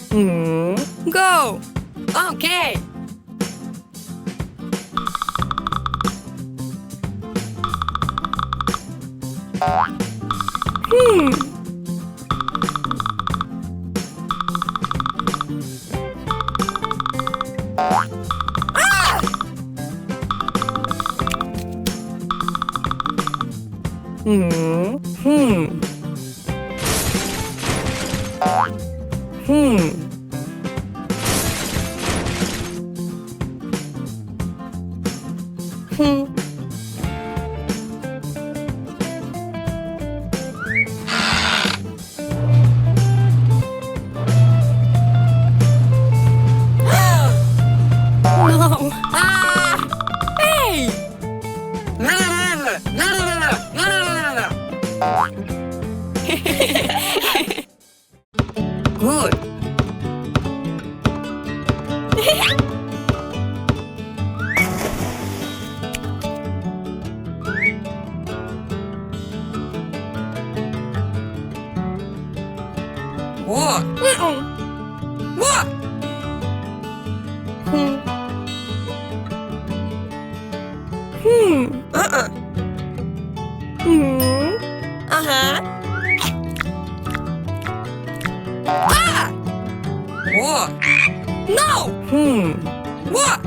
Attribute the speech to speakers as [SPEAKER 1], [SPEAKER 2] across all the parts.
[SPEAKER 1] Go! Okay! No! Hey! Good. What? What? Uh-uh. Uh-huh. Ah! What? No! What?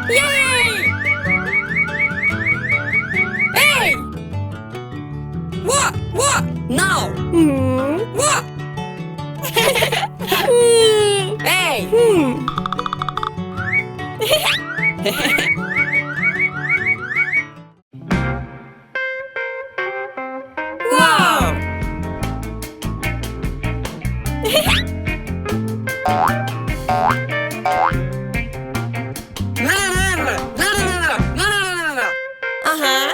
[SPEAKER 1] Yay! Hey! What? What? No! What? Hey! Wow! Uh-huh.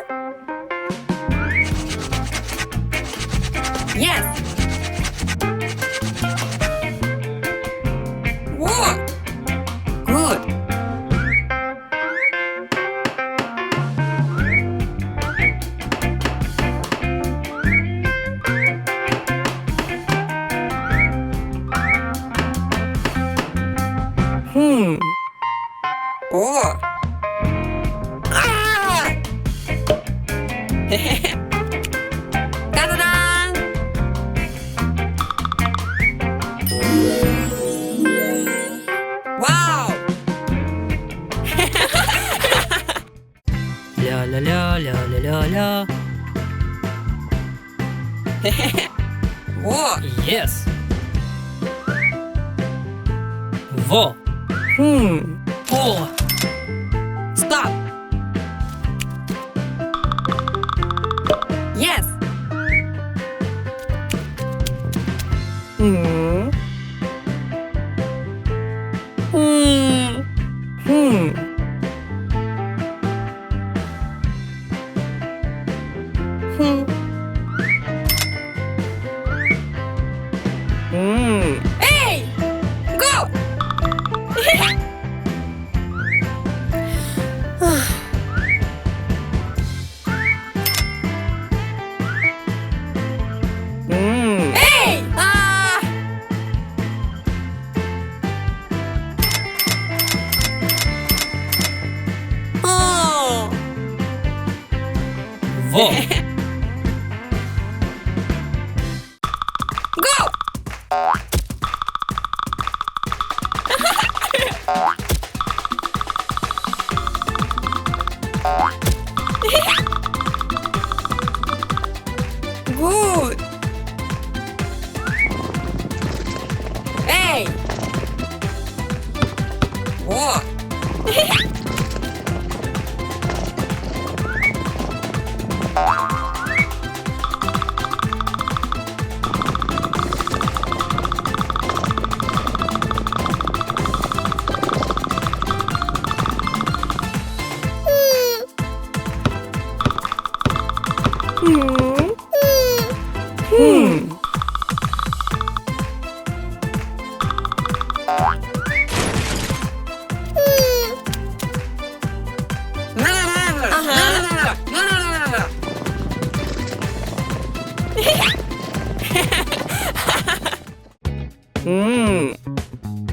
[SPEAKER 1] Yes. What? Good. Oh. Ah! Ta-da-da! Wow!
[SPEAKER 2] La la la la la la la.
[SPEAKER 1] What?
[SPEAKER 2] Yes. Во. О.
[SPEAKER 1] Stop! Yes! Hey! Go! Hey! Oh!
[SPEAKER 2] Во.
[SPEAKER 1] Go! Good! Hey! What?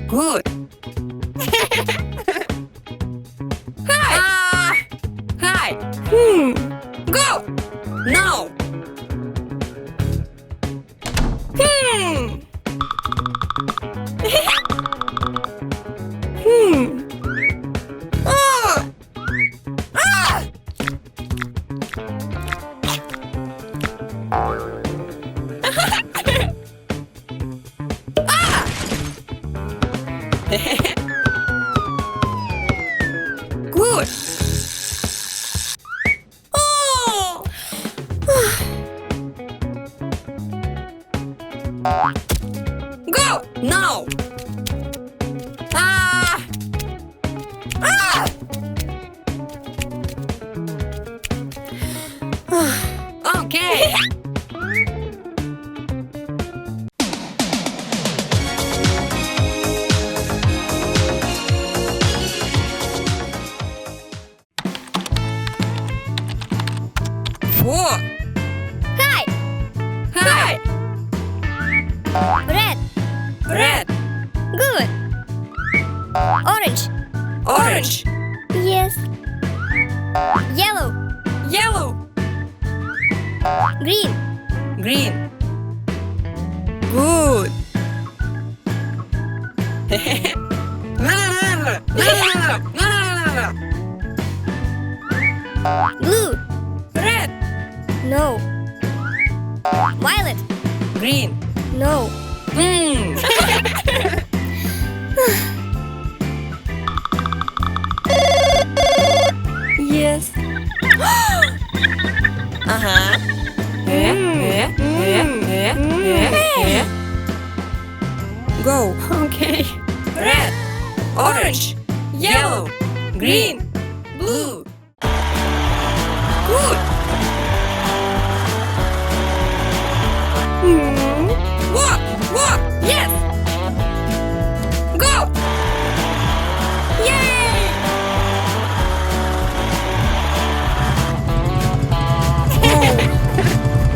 [SPEAKER 1] Good. Hi. Hi. Go. No. Oh. Ah. Good. Oh. Go. No. Ah. Ah. Okay. Four.
[SPEAKER 3] Hi.
[SPEAKER 1] Hi.
[SPEAKER 3] Red.
[SPEAKER 1] Red.
[SPEAKER 3] Good. Orange.
[SPEAKER 1] Orange.
[SPEAKER 3] Yes. Yellow.
[SPEAKER 1] Yellow.
[SPEAKER 3] Green.
[SPEAKER 1] Green. Good.
[SPEAKER 3] Blue.
[SPEAKER 1] Red.
[SPEAKER 3] No. Violet.
[SPEAKER 1] Green.
[SPEAKER 3] No.
[SPEAKER 1] Yes. Uh-huh. Go. Okay. Red. Orange. Yellow. Green. Blue. Good. Walk. Walk. Yes. Go. Yay.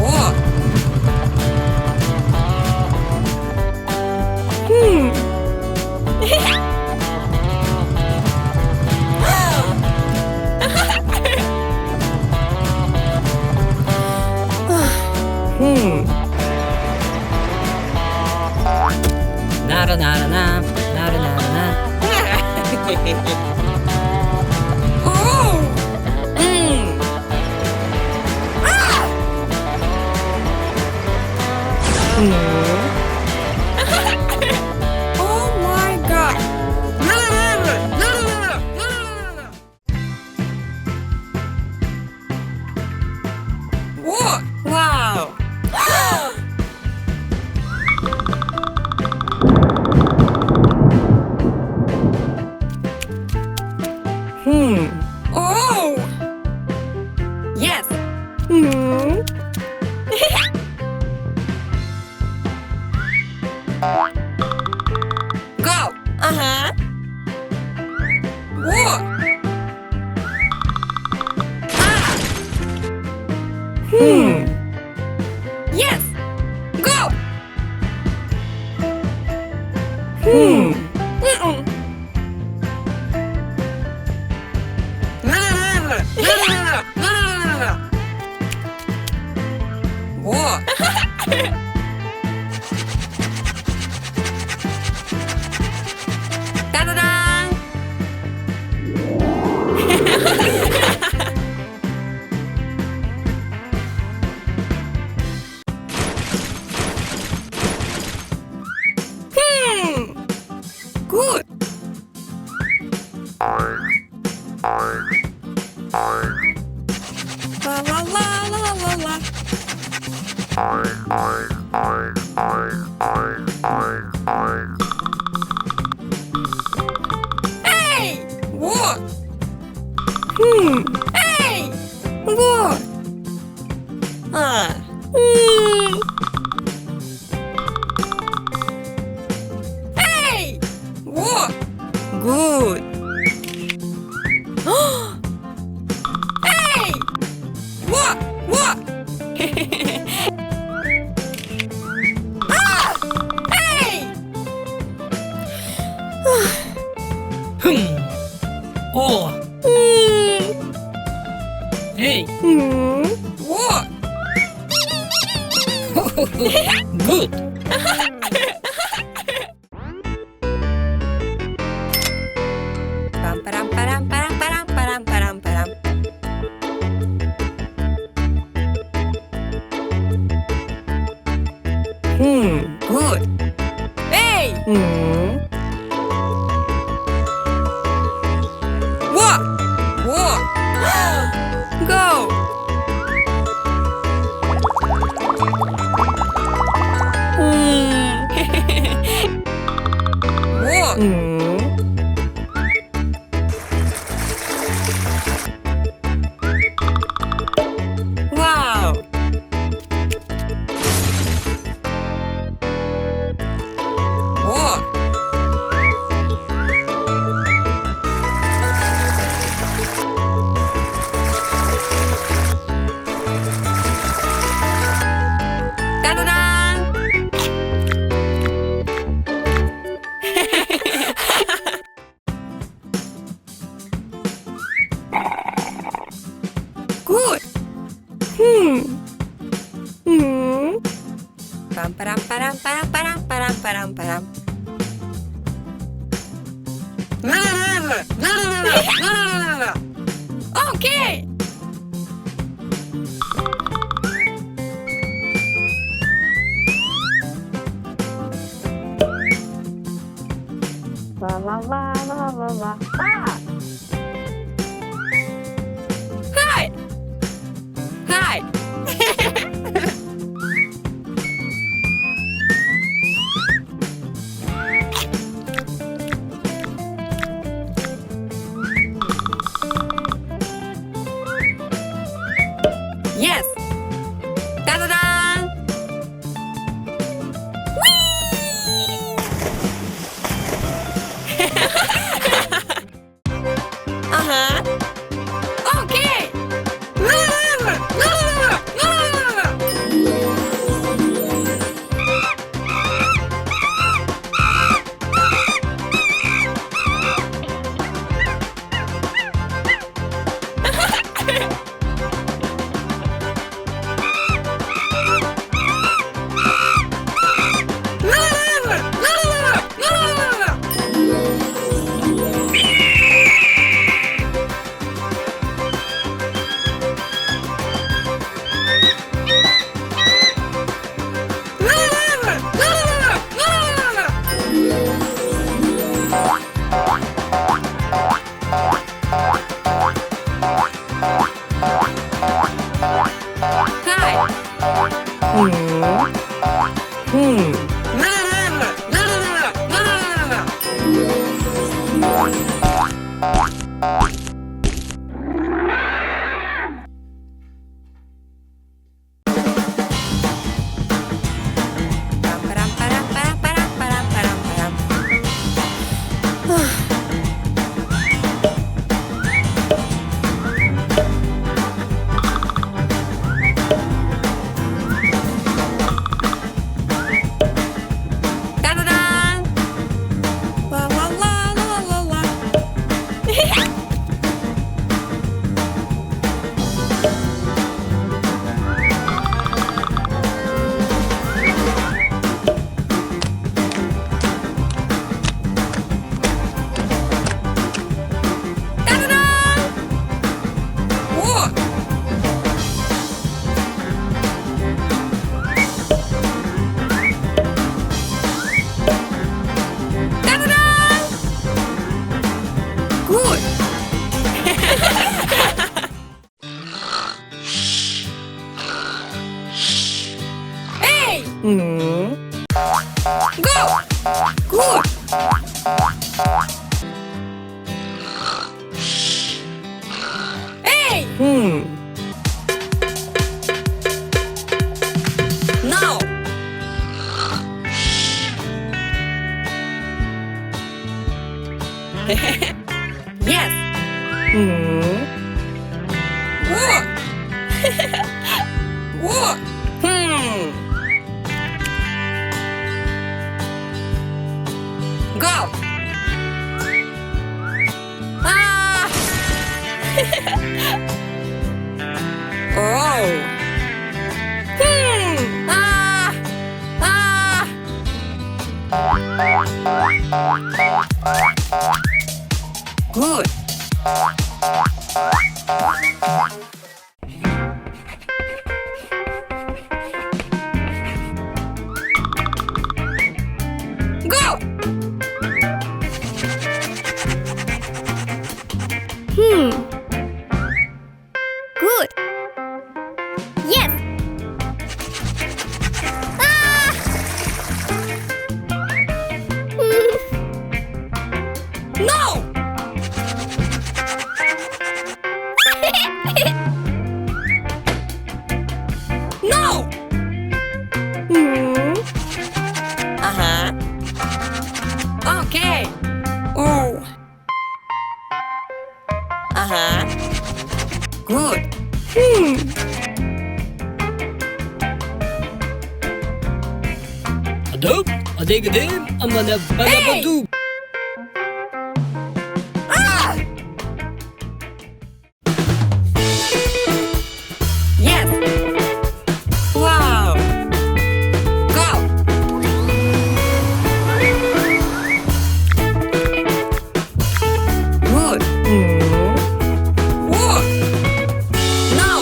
[SPEAKER 1] Walk.
[SPEAKER 2] Nara nara na. Nara nara na.
[SPEAKER 1] Oh. Ah. Oh my God. What? Wow. Oh. Yes. Go. Uh-huh. What? Ah. Yes. Go. Mm-mm. What? Da-da-da! Good. La la la la la la. Hey! What? Hey! What? Ah. Hey! What? Good. Hey! What? What? Ah! Hey!
[SPEAKER 2] Oh. Hey.
[SPEAKER 1] What?
[SPEAKER 2] Good.
[SPEAKER 1] Param, param, param, param, param, param, param, param. Good. Hey! What? What? Go! What? Wow! What? Ta-da-da! Good. Pam param param param param param param param. Okay. La la la la la la. Ah. Hi. Hi. Yes. Ta-da-da! Uh-huh. Okay. Go! Good! Hey! No! Yes! What? What? Go! Good. Go.
[SPEAKER 3] Good. Yes. Ah!
[SPEAKER 1] No. No. Uh-huh. Okay. Oh. Uh-huh. Good.
[SPEAKER 2] Adob, adigadim, amanabadabadoo.
[SPEAKER 1] Ah! Yes. Wow. Go. Good. Whoa. No.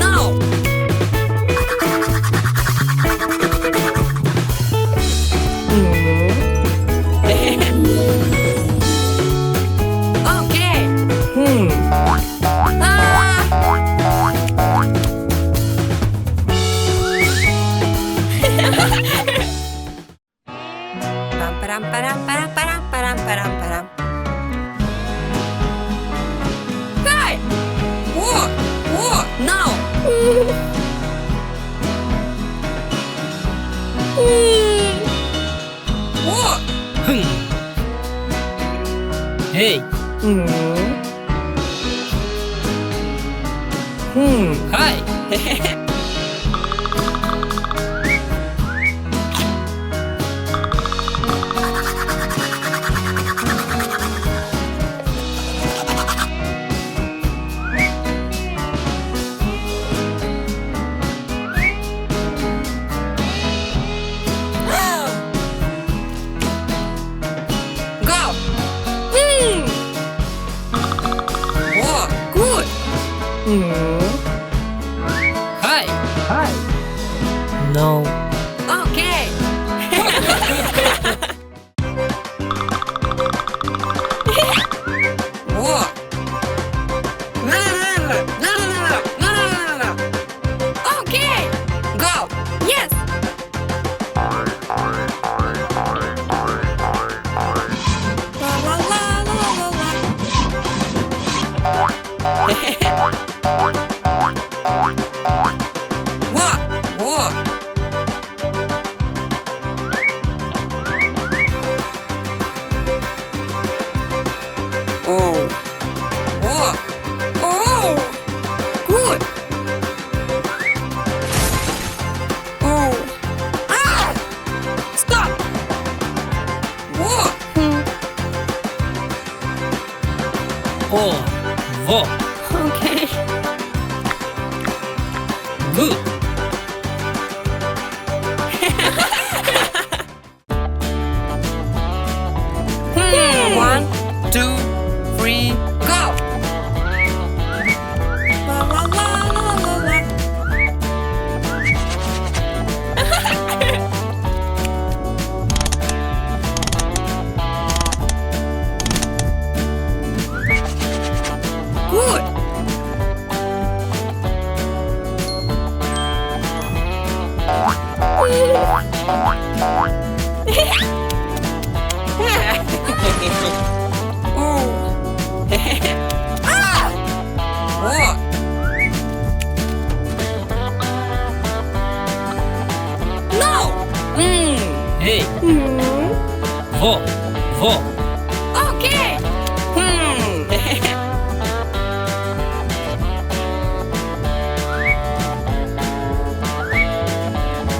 [SPEAKER 1] No. Okay. Param param param param param param param. Hey! Whoa! Whoa! No! Whoa!
[SPEAKER 2] Hey, hi.
[SPEAKER 1] Go! Whoa! Good!
[SPEAKER 2] Hi. No.
[SPEAKER 1] Okay! Whoa! No, no, no, no, no, no, no, no, no, no, no. Okay! Go! Yes! La, la, la, la, la, la. Whoa! Whoa! Oh! Whoa! Oh! Good! Oh! Ah! Stop! Whoa!
[SPEAKER 2] Oh, vo.
[SPEAKER 1] Okay.
[SPEAKER 2] Good.
[SPEAKER 1] One, two, three, go! La la la la la la. Good. Oh. Ah! Whoa. No.
[SPEAKER 2] Hey, vo. Vo.
[SPEAKER 1] Okay.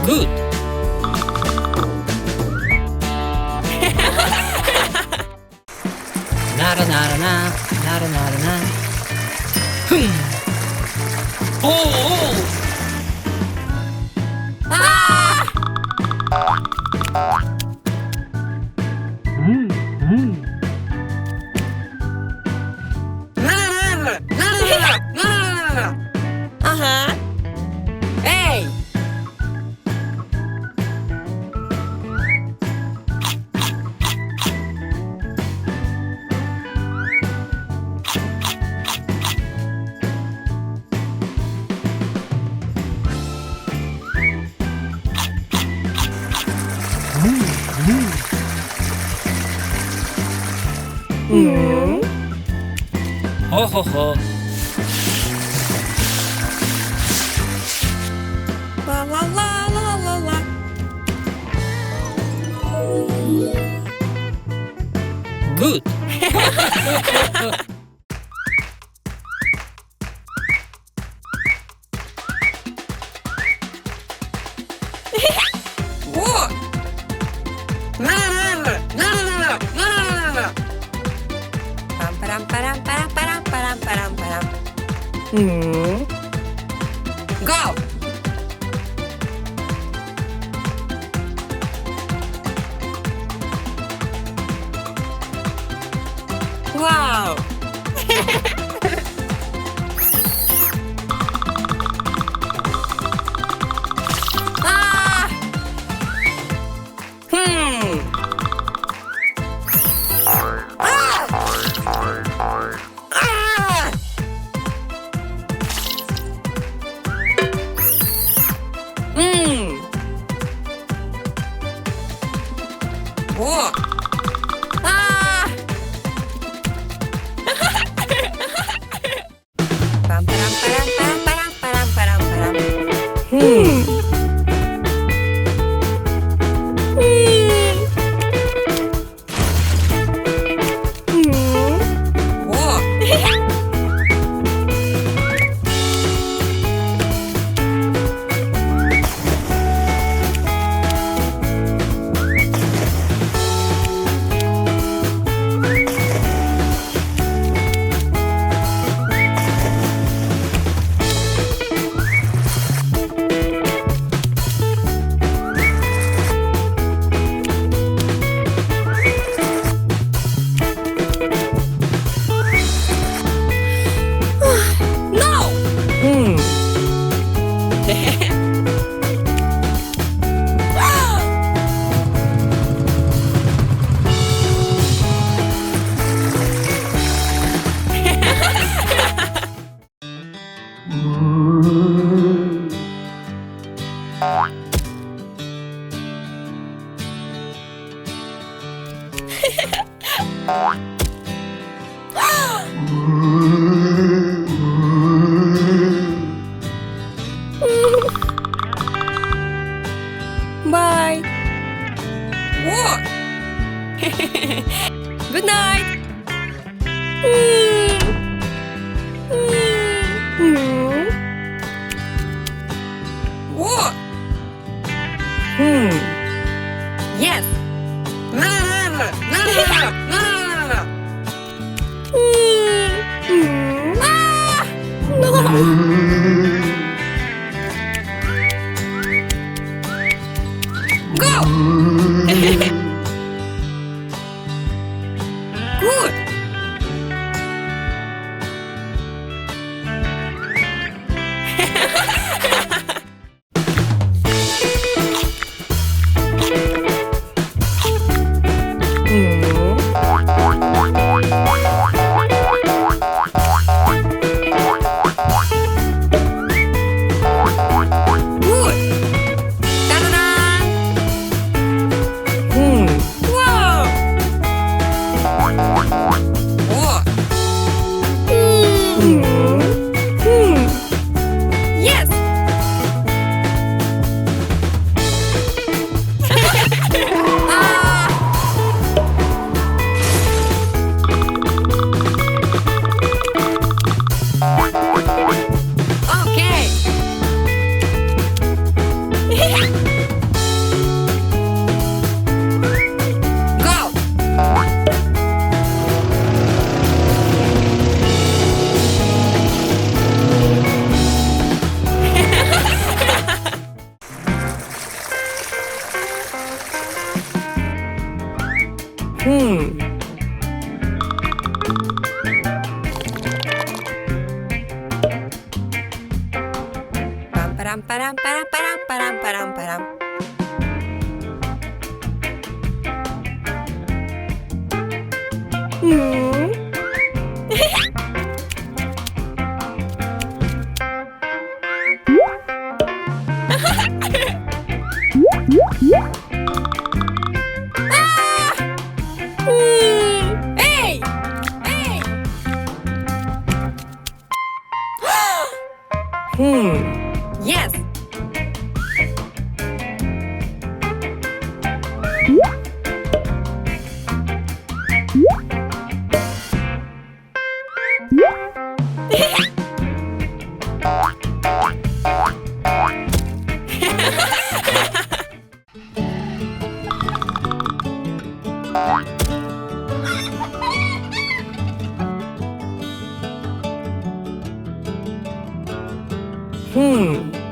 [SPEAKER 2] Good. 나르나르나 나르나르나.
[SPEAKER 1] 오. 아! 나나나나, 나나나나, 나나나나. 아하. 에이.
[SPEAKER 2] 호호호.
[SPEAKER 1] 라라라라라라.
[SPEAKER 2] 굿.
[SPEAKER 1] 오! 나나나나, 나나나나, 나나나나. 빰빠람빠람빠람빠람빠람빠람빠람빠람. Go! 와우! 아! 아! 아! 오! 아! 빰빠람빠람빠람빠람빠람빠람빠람. Bye. What? Good night. What? Yes. No, no, no, no, no, no, no, no, no. Ah! No. Go! Good! Good! Ta-da-da! Param, param, param, param, param, param, param. Hey! Hey! Yes!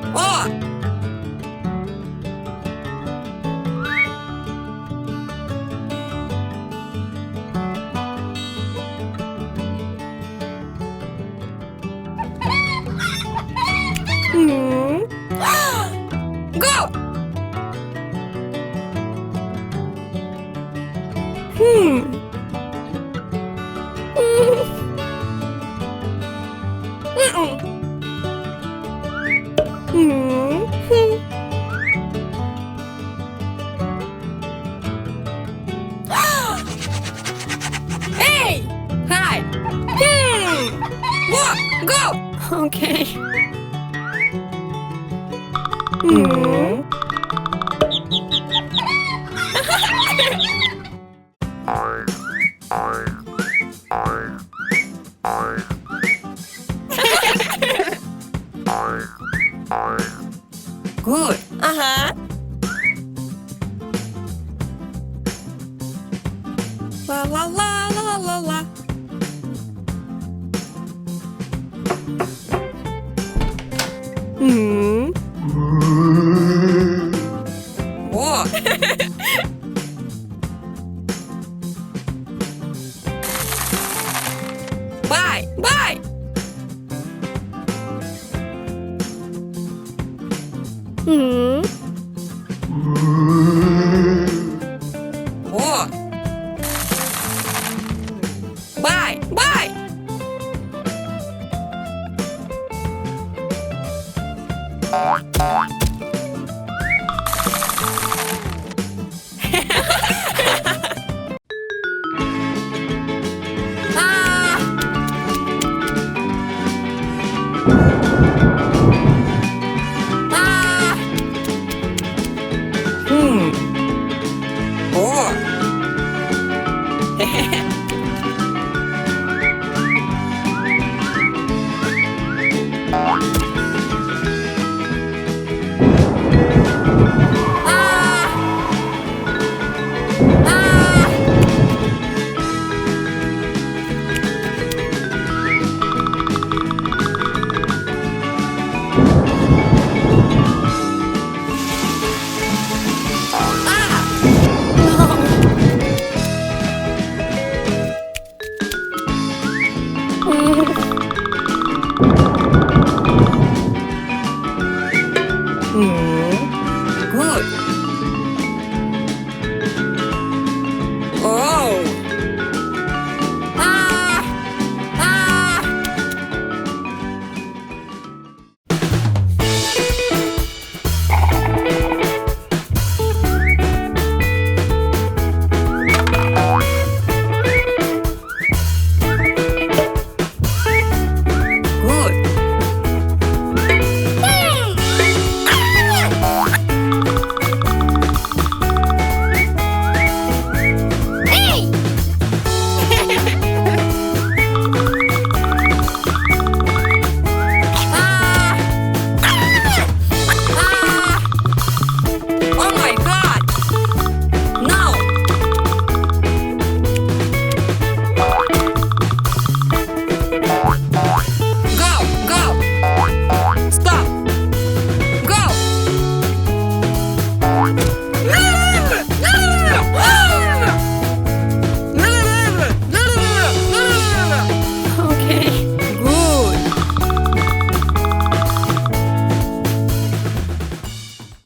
[SPEAKER 1] Oh! Go! Hey! Hi! Walk! Go! Okay. Good. Uh-huh. La la la la la la. Whoa. Bye. Bye.
[SPEAKER 3] Hmm.